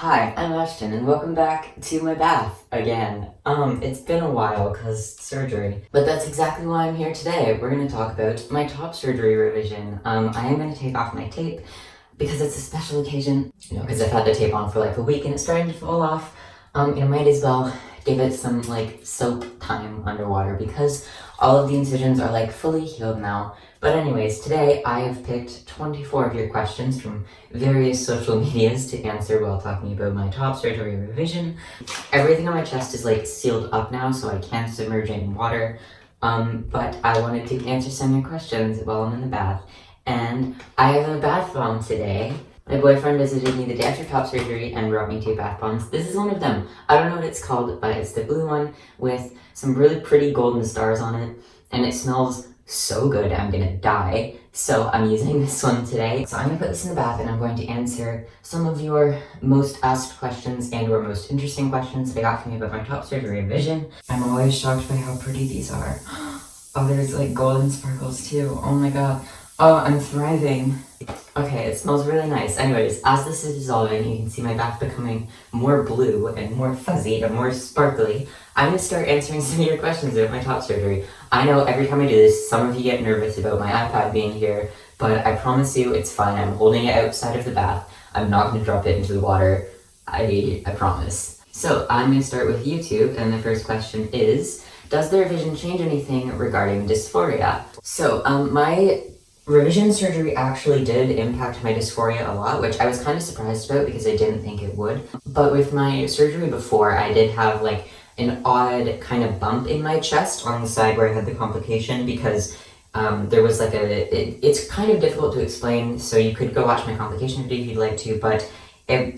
Hi, I'm Ashton, and welcome back to my bath again. It's been a while because surgery, but that's exactly why I'm here today. We're going to talk about my top surgery revision. I am going to take off my tape because it's a special occasion, because I've had the tape on for like a week and it's starting to fall off. Might as well give it some like soap time underwater because all of the incisions are like fully healed now. But anyways, today I have picked 24 of your questions from various social medias to answer while talking about my top surgery revision. Everything on my chest is like sealed up now, so I can't submerge it in water. But I wanted to answer some of your questions while I'm in the bath. And I have a bath bomb today. My boyfriend visited me the day after top surgery and brought me 2 bath bombs. This is one of them. I don't know what it's called, but it's the blue one with some really pretty golden stars on it. And it smells so good, I'm gonna die. So I'm using this one today. So I'm gonna put this in the bath and I'm going to answer some of your most asked questions and or most interesting questions that I got from you about my top surgery revision. I'm always shocked by how pretty these are. Oh, there's like golden sparkles too. Oh my god. Oh, I'm thriving. Okay, it smells really nice. Anyways, as this is dissolving, you can see my bath becoming more blue and more fuzzy and more sparkly. I'm gonna start answering some of your questions about my top surgery. I know every time I do this, some of you get nervous about my iPad being here, but I promise you it's fine. I'm holding it outside of the bath. I'm not gonna drop it into the water. I promise. So I'm gonna start with YouTube, and the first question is, does the revision change anything regarding dysphoria? So, my revision surgery actually did impact my dysphoria a lot, which I was kind of surprised about because I didn't think it would. But with my surgery before, I did have like an odd kind of bump in my chest on the side where I had the complication because there was like it's kind of difficult to explain, so you could go watch my complication video if you'd like to, but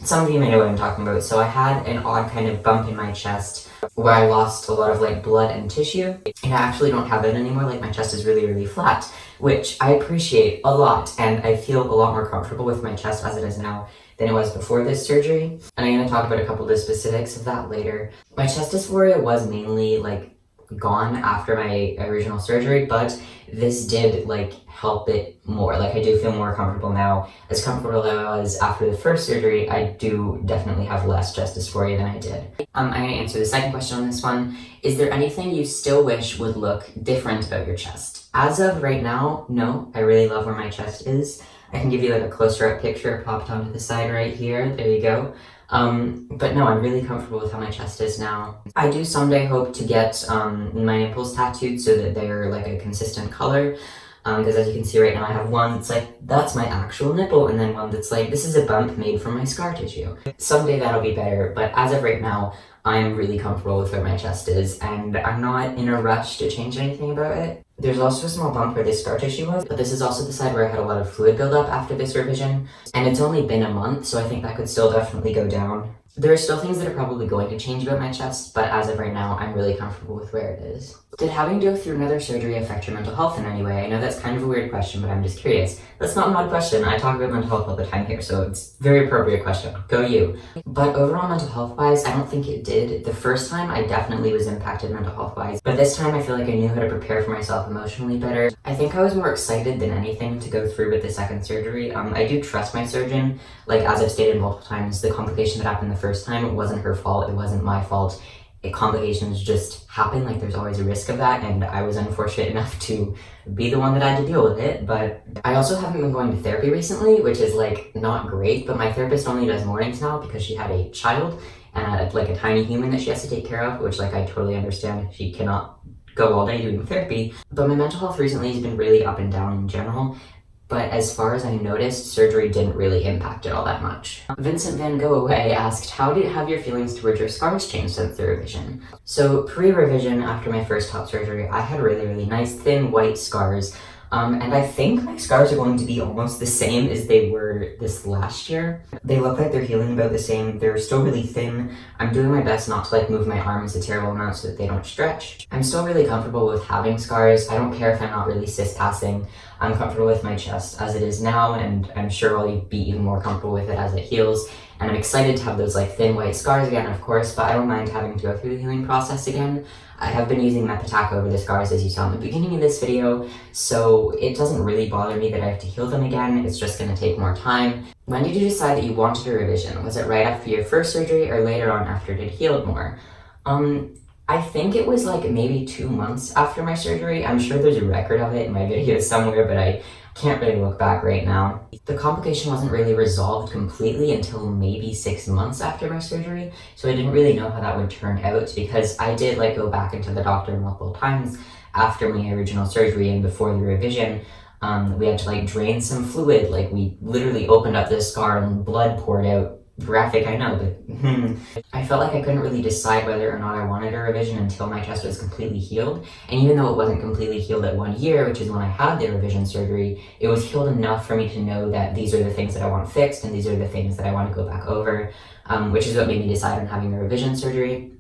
some of you may know what I'm talking about. So I had an odd kind of bump in my chest where I lost a lot of like blood and tissue, and I actually don't have it anymore. Like my chest is really, really flat, which I appreciate a lot, and I feel a lot more comfortable with my chest as it is now than it was before this surgery. And I'm going to talk about a couple of the specifics of that later. My chest dysphoria was mainly like gone after my original surgery, but this did like help it more. Like I do feel more comfortable now. As comfortable as I was after the first surgery, I do definitely have less chest dysphoria than I did. I'm going to answer the second question on this one. Is there anything you still wish would look different about your chest? As of right now, no. I really love where my chest is. I can give you like a closer up picture popped onto the side right here. There you go. But no, I'm really comfortable with how my chest is now. I do someday hope to get my nipples tattooed so that they're like a consistent color. Because as you can see right now, I have one that's like, that's my actual nipple, and then one that's like, this is a bump made from my scar tissue. Someday that'll be better, but as of right now, I'm really comfortable with where my chest is, and I'm not in a rush to change anything about it. There's also a small bump where this scar tissue was, but this is also the side where I had a lot of fluid buildup after this revision, and it's only been a month, so I think that could still definitely go down. There are still things that are probably going to change about my chest, but as of right now, I'm really comfortable with where it is. Did having to go through another surgery affect your mental health in any way? I know that's kind of a weird question, but I'm just curious. That's not an odd question. I talk about mental health all the time here, so it's a very appropriate question. Go you. But overall mental health-wise, I don't think it did. The first time, I definitely was impacted mental health-wise, but this time I feel like I knew how to prepare for myself emotionally better. I think I was more excited than anything to go through with the second surgery. I do trust my surgeon. Like, as I've stated multiple times, the complication that happened the first time, it wasn't her fault, it wasn't my fault. Complications just happen, like there's always a risk of that, and I was unfortunate enough to be the one that had to deal with it. But I also haven't been going to therapy recently, which is like not great, but my therapist only does mornings now because she had a child and like a tiny human that she has to take care of, which like I totally understand. She cannot go all day doing therapy. But my mental health recently has been really up and down in general. But as far as I noticed, surgery didn't really impact it all that much. Vincent Van Go Away asked, how have your feelings towards your scars changed since the revision? So pre-revision, after my first top surgery, I had really, really nice thin white scars. And I think my scars are going to be almost the same as they were this last year. They look like they're healing about the same. They're still really thin. I'm doing my best not to like move my arms a terrible amount so that they don't stretch. I'm still really comfortable with having scars. I don't care if I'm not really cis passing. I'm comfortable with my chest as it is now, and I'm sure I'll be even more comfortable with it as it heals. And I'm excited to have those like thin white scars again, of course, but I don't mind having to go through the healing process again. I have been using Mepitach over the scars, as you saw in the beginning of this video, so it doesn't really bother me that I have to heal them again. It's just going to take more time. When did you decide that you wanted a revision? Was it right after your first surgery or later on after it had healed more? I think it was like maybe 2 months after my surgery. I'm sure there's a record of it in my videos somewhere, but I can't really look back right now. The complication wasn't really resolved completely until maybe 6 months after my surgery, so I didn't really know how that would turn out because I did like go back into the doctor multiple times after my original surgery and before the revision. We had to like drain some fluid, like we literally opened up this scar and blood poured out. Graphic, I know, but I felt like I couldn't really decide whether or not I wanted a revision until my chest was completely healed. And even though it wasn't completely healed at 1 year, which is when I had the revision surgery, it was healed enough for me to know that these are the things that I want fixed and these are the things that I want to go back over, which is what made me decide on having a revision surgery.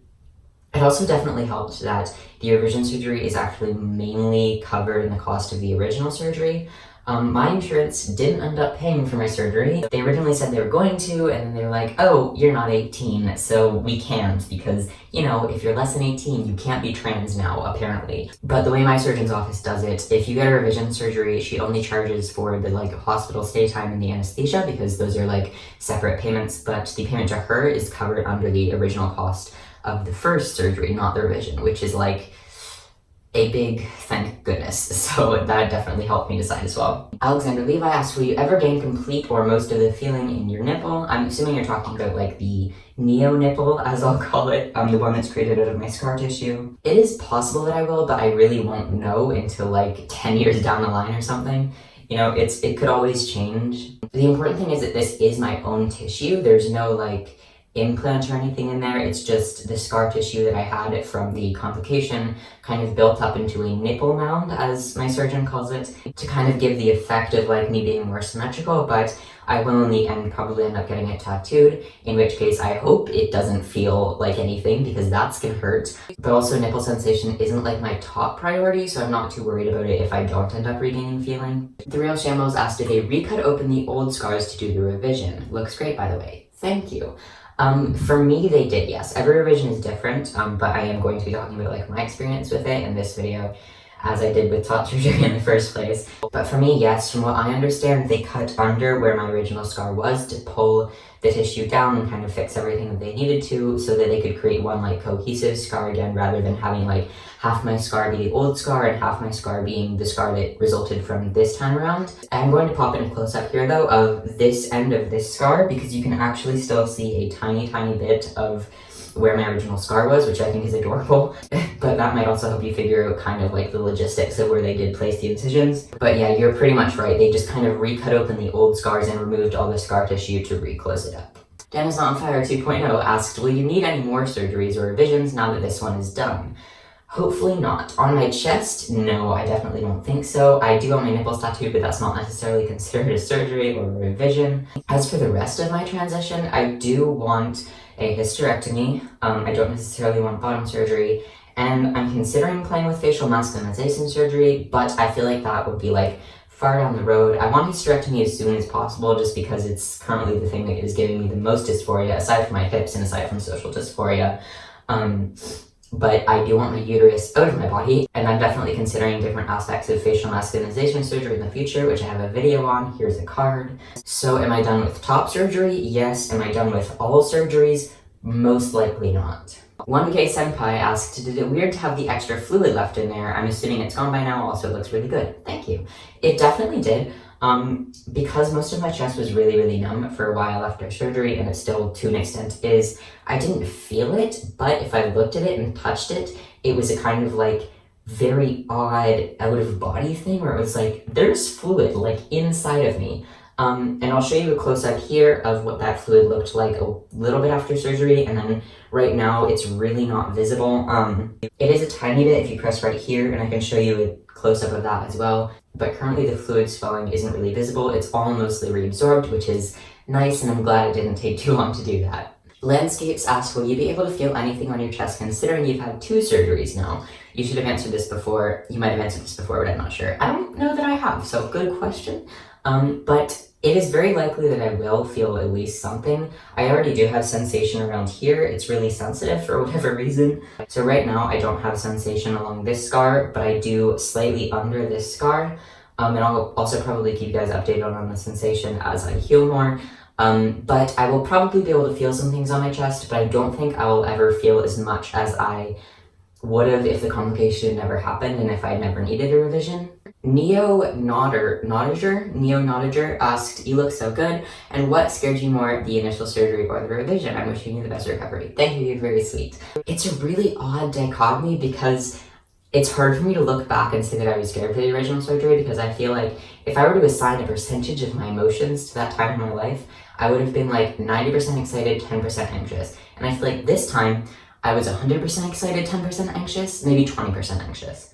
It also definitely helped that the revision surgery is actually mainly covered in the cost of the original surgery. My insurance didn't end up paying for my surgery. They originally said they were going to, and then they were like, oh, you're not 18, so we can't, because, you know, if you're less than 18, you can't be trans now, apparently. But the way my surgeon's office does it, if you get a revision surgery, she only charges for the, like, hospital stay time and the anesthesia, because those are, like, separate payments, but the payment to her is covered under the original cost of the first surgery, not the revision, which is, like, a big thank goodness. So that definitely helped me decide as well. Alexander Levi asked, will you ever gain complete or most of the feeling in your nipple? I'm assuming you're talking about like the neo nipple, as I'll call it, the one that's created out of my scar tissue. It is possible that I will, but I really won't know until like 10 years down the line or something. You know, it could always change. The important thing is that this is my own tissue. There's no like implant or anything in there. It's just the scar tissue that I had from the complication kind of built up into a nipple mound, as my surgeon calls it, to kind of give the effect of like me being more symmetrical, but I will in the end probably end up getting it tattooed, in which case I hope it doesn't feel like anything because that's gonna hurt. But also nipple sensation isn't like my top priority, so I'm not too worried about it if I don't end up regaining feeling. The Real Shambles asked if they recut open the old scars to do the revision. Looks great, by the way. Thank you. For me, they did, yes. Every revision is different, but I am going to be talking about like my experience with it in this video, as I did with top surgery in the first place. But for me, yes, from what I understand, they cut under where my original scar was to pull the tissue down and kind of fix everything that they needed to so that they could create one like cohesive scar again, rather than having like half my scar be the old scar and half my scar being the scar that resulted from this time around. I'm going to pop in a close up here though of this end of this scar because you can actually still see a tiny bit of where my original scar was, which I think is adorable. But that might also help you figure out kind of like the logistics of where they did place the incisions. But yeah, you're pretty much right. They just kind of recut open the old scars and removed all the scar tissue to reclose it up. Dennis on Fire 2.0 asked, will you need any more surgeries or revisions now that this one is done? Hopefully not. On my chest, no, I definitely don't think so. I do want my nipples tattooed, but that's not necessarily considered a surgery or a revision. As for the rest of my transition, I do want a hysterectomy. I don't necessarily want bottom surgery, and I'm considering playing with facial masculinization surgery, but I feel like that would be like far down the road. I want hysterectomy as soon as possible just because it's currently the thing that is giving me the most dysphoria, aside from my hips and aside from social dysphoria. But I do want my uterus out of my body, and I'm definitely considering different aspects of facial masculinization surgery in the future, which I have a video on. Here's a card. So am I done with top surgery? Yes. Am I done with all surgeries? Most likely not. 1K Senpai asked, did it weird to have the extra fluid left in there? I'm assuming it's gone by now. Also, it looks really good. Thank you. It definitely did. Because most of my chest was really numb for a while after surgery, and it still to an extent is, I didn't feel it, but if I looked at it and touched it, it was a kind of like very odd out of body thing where it was like, there's fluid like inside of me. And I'll show you a close-up here of what that fluid looked like a little bit after surgery, and then right now it's really not visible. It is a tiny bit if you press right here, and I can show you a close-up of that as well. But currently the fluid swelling isn't really visible. It's all mostly reabsorbed, which is nice, and I'm glad it didn't take too long to do that. Landscapes asked, will you be able to feel anything on your chest considering you've had 2 surgeries now? You should have answered this before. You might have answered this before, but I'm not sure. I don't know that I have, so good question. But it is very likely that I will feel at least something. I already do have sensation around here. It's really sensitive for whatever reason. So right now I don't have sensation along this scar, but I do slightly under this scar. And I'll also probably keep you guys updated on the sensation as I heal more. But I will probably be able to feel some things on my chest, but I don't think I will ever feel as much as I would have if the complication never happened and if I'd never needed a revision. Neo-Nodager asked, you look so good, and what scared you more, the initial surgery or the revision? I'm wishing you the best recovery. Thank you, you're very sweet. It's a really odd dichotomy because it's hard for me to look back and say that I was scared for the original surgery, because I feel like if I were to assign a percentage of my emotions to that time in my life, I would have been like 90% excited, 10% anxious. And I feel like this time, I was 100% excited, 10% anxious, maybe 20% anxious.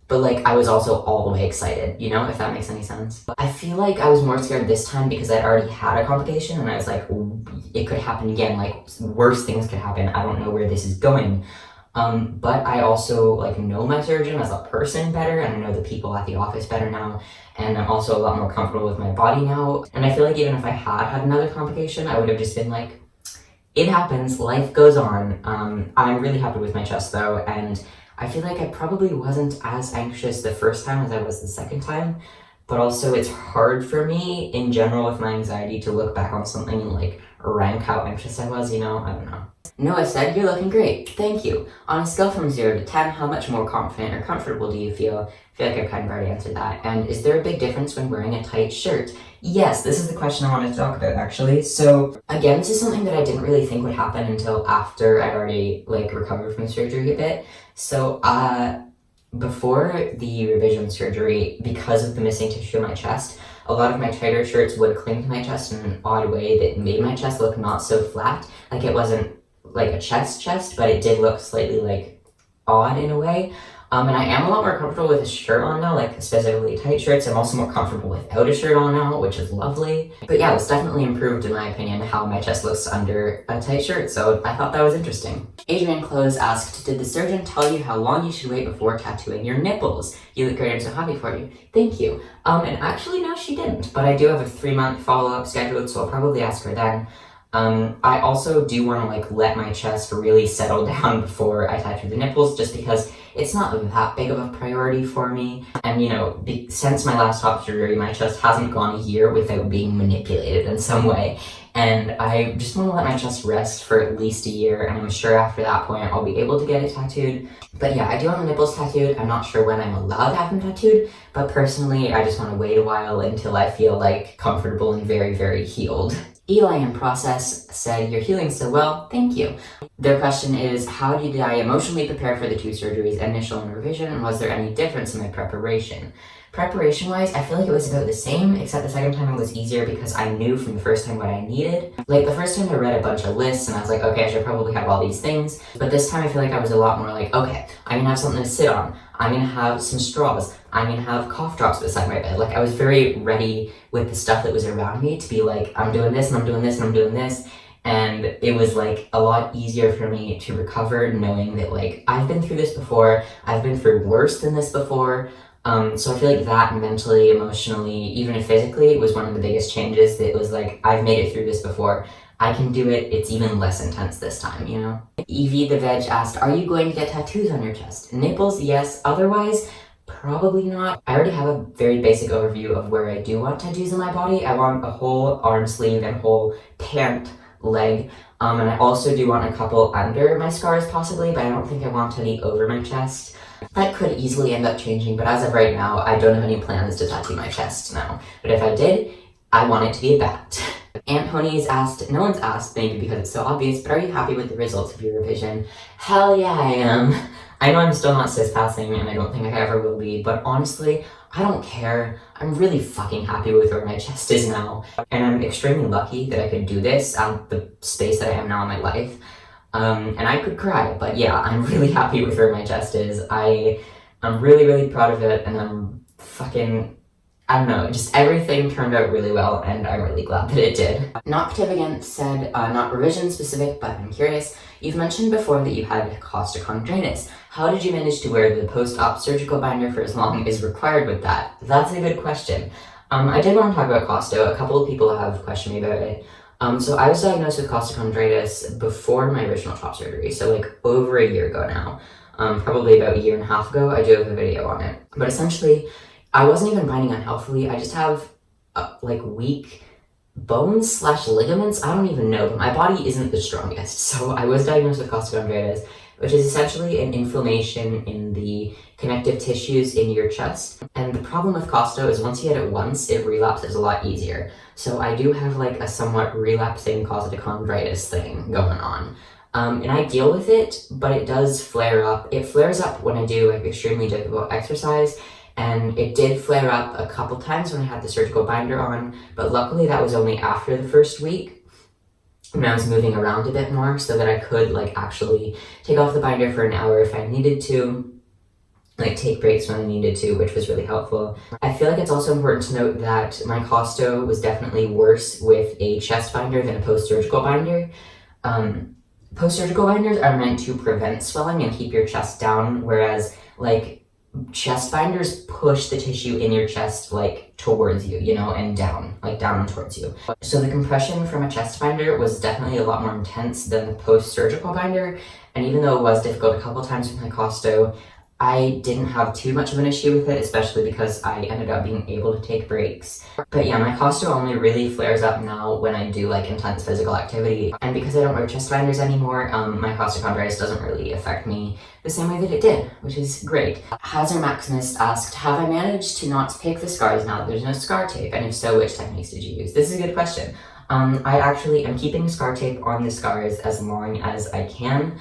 But like, I was also all the way excited, you know, if that makes any sense. I feel like I was more scared this time because I'd already had a complication and I was like, it could happen again, like worse things could happen. I don't know where this is going. But I also like know my surgeon as a person better, and I know the people at the office better now. And I'm also a lot more comfortable with my body now. And I feel like even if I had another complication, I would have just been like, it happens, life goes on. I'm really happy with my chest though, and I feel like I probably wasn't as anxious the first time as I was the second time, but also it's hard for me in general with my anxiety to look back on something and like rank how anxious I was, you know? I don't know. Noah said, you're looking great. Thank you. On a scale from 0 to 10, how much more confident or comfortable do you feel? I feel like I kind of already answered that. And is there a big difference when wearing a tight shirt? Yes, this is the question I wanted to talk about actually. So again, this is something that I didn't really think would happen until after I'd already like recovered from the surgery a bit. So before the revision surgery, because of the missing tissue in my chest, a lot of my tighter shirts would cling to my chest in an odd way that made my chest look not so flat. Like it wasn't like a chest, but it did look slightly like odd in a way. And I am a lot more comfortable with a shirt on now, like specifically tight shirts. I'm also more comfortable without a shirt on now, which is lovely. But yeah, it's definitely improved, in my opinion, how my chest looks under a tight shirt. So I thought that was interesting. Adrian Close asked, did the surgeon tell you how long you should wait before tattooing your nipples? You look great, I'm so happy for you. Thank you. And actually, no, she didn't. But I do have a 3-month follow-up scheduled, so I'll probably ask her then. I also do want to like let my chest really settle down before I tattoo the nipples, just because it's not that big of a priority for me. And you know, since my last top surgery, my chest hasn't gone a year without being manipulated in some way. And I just want to let my chest rest for at least a year, and I'm sure after that point I'll be able to get it tattooed. But yeah, I do want the nipples tattooed. I'm not sure when I'm allowed to have them tattooed, but personally I just want to wait a while until I feel like comfortable and very, very healed. Eli in process said, you're healing so well, thank you. Their question is, how did I emotionally prepare for the 2 surgeries, initial and revision, and was there any difference in my preparation? Preparation-wise, I feel like it was about the same, except the second time it was easier because I knew from the first time what I needed. Like the first time I read a bunch of lists and I was like, okay, I should probably have all these things. But this time I feel like I was a lot more like, okay, I'm gonna have something to sit on. I'm gonna have some straws. I'm gonna have cough drops beside my bed. Like I was very ready with the stuff that was around me to be like, I'm doing this and I'm doing this and I'm doing this. And it was like a lot easier for me to recover knowing that like, I've been through this before. I've been through worse than this before. So I feel like that mentally, emotionally, even physically, was one of the biggest changes. That was like, I've made it through this before. I can do it. It's even less intense this time, you know? Evie the Veg asked, are you going to get tattoos on your chest? Nipples, yes. Otherwise, probably not. I already have a very basic overview of where I do want tattoos on my body. I want a whole arm sleeve and whole pant leg. And I also do want a couple under my scars possibly, but I don't think I want any over my chest. That could easily end up changing, but as of right now, I don't have any plans to tattoo my chest now. But if I did, I want it to be a bat. Aunt Honey's asked, no one's asked, maybe because it's so obvious, but are you happy with the results of your revision? Hell yeah, I am. I know I'm still not cis passing, and I don't think I ever will be, but honestly, I don't care. I'm really fucking happy with where my chest is now, and I'm extremely lucky that I could do this at the space that I am now in my life. And I could cry, but yeah, I'm really happy with where my chest is. I'm really, really proud of it, and I'm fucking, I don't know, just everything turned out really well, and I'm really glad that it did. Not Ptivigant said, not revision specific, but I'm curious. You've mentioned before that you had costochondritis. How did you manage to wear the post-op surgical binder for as long as required with that? That's a good question. I did want to talk about costo. A couple of people have questioned me about it. So I was diagnosed with costochondritis before my original top surgery, so like over a year ago now. Probably about a year and a half ago. I do have a video on it. But essentially, I wasn't even binding unhealthily. I just have like weak bones slash ligaments. I don't even know, but my body isn't the strongest. So I was diagnosed with costochondritis, which is essentially an inflammation in the connective tissues in your chest. And the problem with costo is once you get it once, it relapses a lot easier. So I do have like a somewhat relapsing costochondritis thing going on. And I deal with it, but it does flare up. It flares up when I do like extremely difficult exercise, and it did flare up a couple times when I had the surgical binder on, but luckily that was only after the first week when I was moving around a bit more so that I could like actually take off the binder for an hour if I needed to, like take breaks when I needed to, which was really helpful. I feel like it's also important to note that my costo was definitely worse with a chest binder than a post-surgical binder. Post-surgical binders are meant to prevent swelling and keep your chest down, whereas like chest binders push the tissue in your chest like towards you, you know, and down, like down and towards you. So the compression from a chest binder was definitely a lot more intense than the post-surgical binder, and even though it was difficult a couple times with my costo, I didn't have too much of an issue with it, especially because I ended up being able to take breaks. But yeah, my costo only really flares up now when I do like intense physical activity. And because I don't wear chest binders anymore, my costochondritis doesn't really affect me the same way that it did, which is great. Hazard Maximus asked, have I managed to not pick the scars now that there's no scar tape? And if so, which techniques did you use? This is a good question. I actually am keeping scar tape on the scars as long as I can.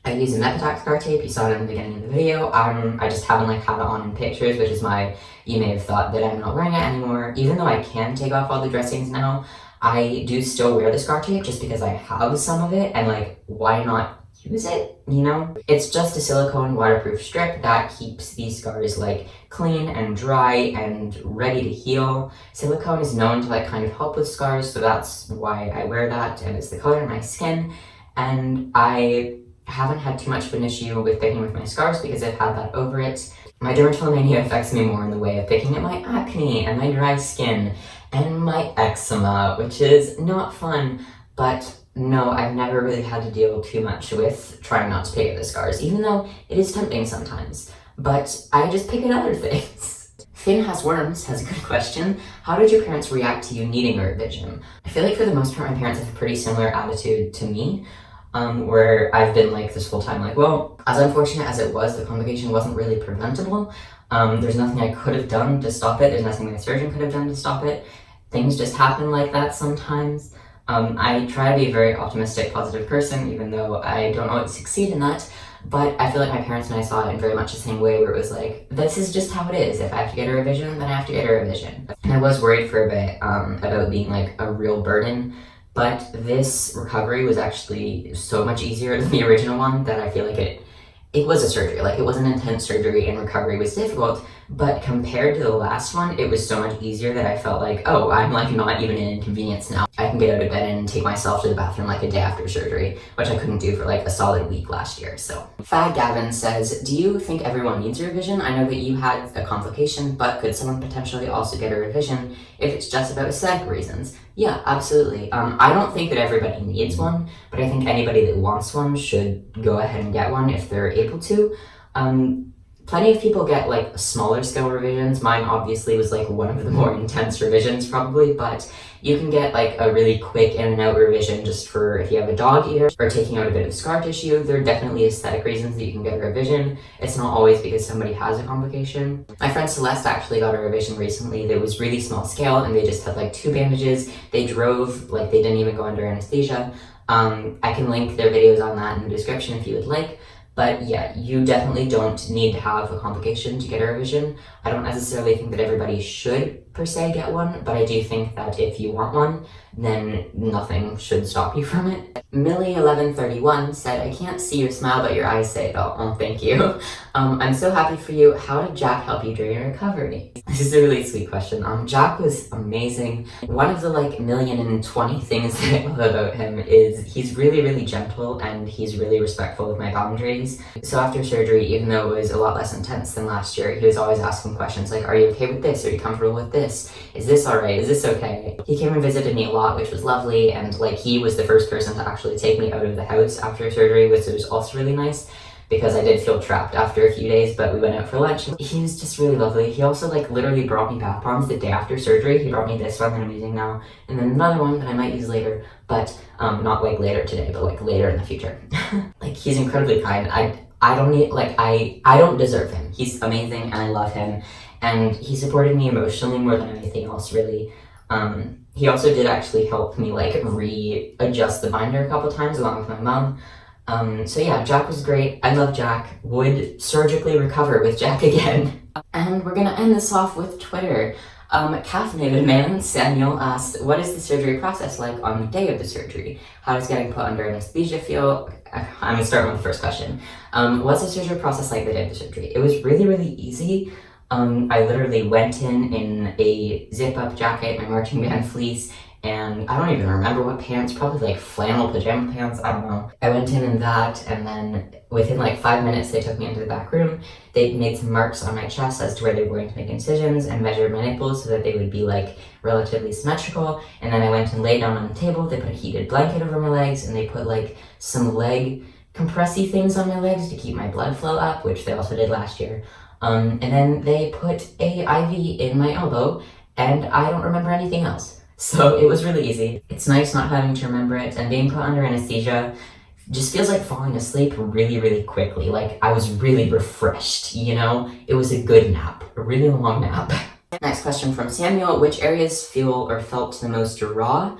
I use a Mepitac scar tape, you saw it in the beginning of the video. I just haven't like had it on in pictures, which is why you may have thought that I'm not wearing it anymore. Even though I can take off all the dressings now, I do still wear the scar tape just because I have some of it, and like, why not use it, you know? It's just a silicone waterproof strip that keeps these scars like clean and dry and ready to heal. Silicone is known to like kind of help with scars, so that's why I wear that, and it's the color of my skin, and I haven't had too much of an issue with picking with my scars because I've had that over it. My dermatillomania affects me more in the way of picking at my acne and my dry skin and my eczema, which is not fun, but no, I've never really had to deal too much with trying not to pick at the scars, even though it is tempting sometimes, but I just pick at other things. Finn Has Worms has a good question. How did your parents react to you needing a revision? I feel like for the most part my parents have a pretty similar attitude to me. Where I've been like this whole time like, well, as unfortunate as it was, the complication wasn't really preventable. There's nothing I could have done to stop it. There's nothing my surgeon could have done to stop it. Things just happen like that sometimes. I try to be a very optimistic, positive person, even though I don't always succeed in that. But I feel like my parents and I saw it in very much the same way, where it was like, this is just how it is. If I have to get a revision, then I have to get a revision. And I was worried for a bit about being like a real burden. But this recovery was actually so much easier than the original one that I feel like it was a surgery. Like, it was an intense surgery and recovery was difficult, but compared to the last one, it was so much easier that I felt like, oh, I'm like not even an inconvenience now. I can get out of bed and take myself to the bathroom like a day after surgery, which I couldn't do for like a solid week last year. So Fad Gavin says, do you think everyone needs a revision? I know that you had a complication, but could someone potentially also get a revision if it's just about aesthetic reasons? Yeah, absolutely. I don't think that everybody needs one, but I think anybody that wants one should go ahead and get one if they're able to. Plenty of people get like smaller scale revisions. Mine obviously was like one of the more intense revisions probably, but you can get like a really quick in and out revision just for if you have a dog ear or taking out a bit of scar tissue. There are definitely aesthetic reasons that you can get a revision. It's not always because somebody has a complication. My friend Celeste actually got a revision recently that was really small scale, and they just had like 2 bandages. They drove, like they didn't even go under anesthesia. I can link their videos on that in the description if you would like. But yeah, you definitely don't need to have a complication to get a revision. I don't necessarily think that everybody should per se get one, but I do think that if you want one, then nothing should stop you from it. Millie1131 said, I can't see your smile, but your eyes say it all. Oh, thank you. I'm so happy for you. How did Jack help you during your recovery? This is a really sweet question. Jack was amazing. One of the like 1,020,000 things that I love about him is he's really, really gentle and he's really respectful of my boundaries. So after surgery, even though it was a lot less intense than last year, he was always asking questions like, are you okay with this? Are you comfortable with this? Is this all right? Is this okay? He came and visited me a lot, which was lovely, and like he was the first person to actually take me out of the house after surgery, which was also really nice. because I did feel trapped after a few days, but we went out for lunch. He was just really lovely. He also like literally brought me bath bombs the day after surgery. He brought me this one that I'm using now, and then another one that I might use later, but not like later today, but like later in the future. Like, he's incredibly kind. I don't need, like, I don't deserve him. He's amazing and I love him, and he supported me emotionally more than anything else, really. He also did actually help me like readjust the binder a couple times along with my mom. So yeah, Jack was great. I love Jack. Would surgically recover with Jack again. And we're gonna end this off with Twitter. Caffeinated Man Samuel asked, what is the surgery process like on the day of the surgery? How does getting put under anesthesia feel? I'm gonna start with the first question. What's the surgery process like the day of the surgery? It was really, really easy. I literally went in a zip-up jacket, my marching band fleece, and I don't even remember what pants, probably like flannel pajama pants, I don't know. I went in that, and then within like 5 minutes they took me into the back room. They made some marks on my chest as to where they were going to make incisions and measured my nipples so that they would be like relatively symmetrical. And then I went and laid down on the table. They put a heated blanket over my legs, and they put like some leg compressy things on my legs to keep my blood flow up, which they also did last year. And then they put a IV in my elbow, and I don't remember anything else. So it was really easy. It's nice not having to remember it, and being put under anesthesia just feels like falling asleep really, really quickly. Like, I was really refreshed, you know? It was a good nap, a really long nap. Next question from Samuel, which areas feel or felt the most raw?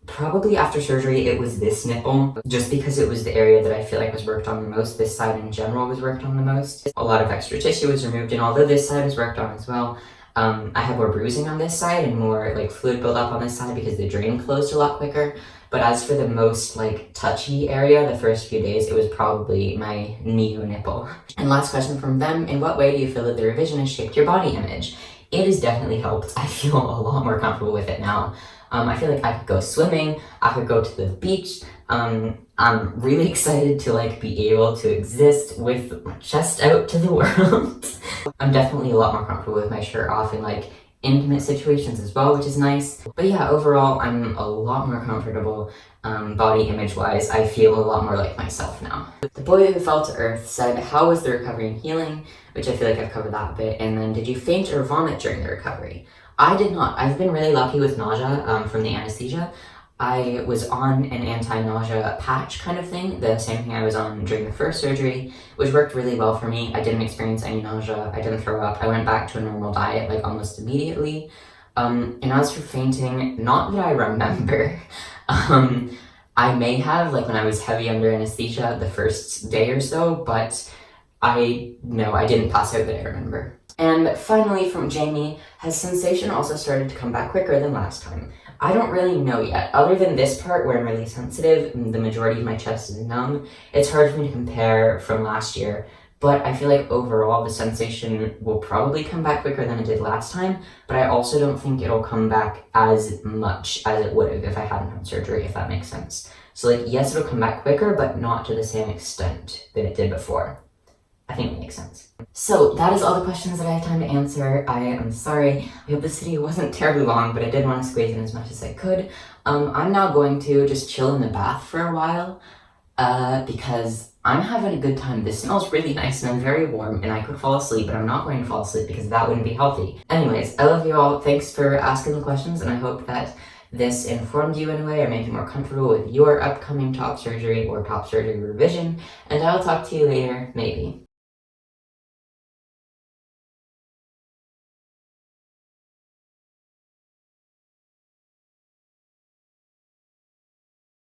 Probably after surgery, it was this nipple, just because it was the area that I feel like was worked on the most. This side in general was worked on the most. A lot of extra tissue was removed, and although this side was worked on as well, I had more bruising on this side and more like fluid buildup on this side because the drain closed a lot quicker. But as for the most like touchy area, the first few days, it was probably my neo nipple. And last question from them, in what way do you feel that the revision has shaped your body image? It has definitely helped. I feel a lot more comfortable with it now. I feel like I could go swimming, I could go to the beach. I'm really excited to like be able to exist with my chest out to the world. I'm definitely a lot more comfortable with my shirt off in like intimate situations as well, which is nice. But yeah, overall, I'm a lot more comfortable body image wise. I feel a lot more like myself now. The boy who fell to earth said, how was the recovery and healing? Which I feel like I've covered that a bit. And then, did you faint or vomit during the recovery? I did not. I've been really lucky with nausea from the anesthesia. I was on an anti-nausea patch kind of thing, the same thing I was on during the first surgery, which worked really well for me. I didn't experience any nausea, I didn't throw up, I went back to a normal diet like almost immediately. And as for fainting, not that I remember. I may have, like when I was heavy under anesthesia the first day or so, but I didn't pass out that I remember. And finally from Jamie, has sensation also started to come back quicker than last time? I don't really know yet. Other than this part where I'm really sensitive and the majority of my chest is numb, it's hard for me to compare from last year. But I feel like overall the sensation will probably come back quicker than it did last time, but I also don't think it'll come back as much as it would have if I hadn't had surgery, if that makes sense. So like, yes, it'll come back quicker, but not to the same extent that it did before. I think it makes sense. So that is all the questions that I have time to answer. I am sorry. I hope this video wasn't terribly long, but I did want to squeeze in as much as I could. I'm now going to just chill in the bath for a while because I'm having a good time. This smells really nice and I'm very warm and I could fall asleep, but I'm not going to fall asleep because that wouldn't be healthy. Anyways, I love you all. Thanks for asking the questions, and I hope that this informed you in a way or made you more comfortable with your upcoming top surgery or top surgery revision. And I'll talk to you later, maybe.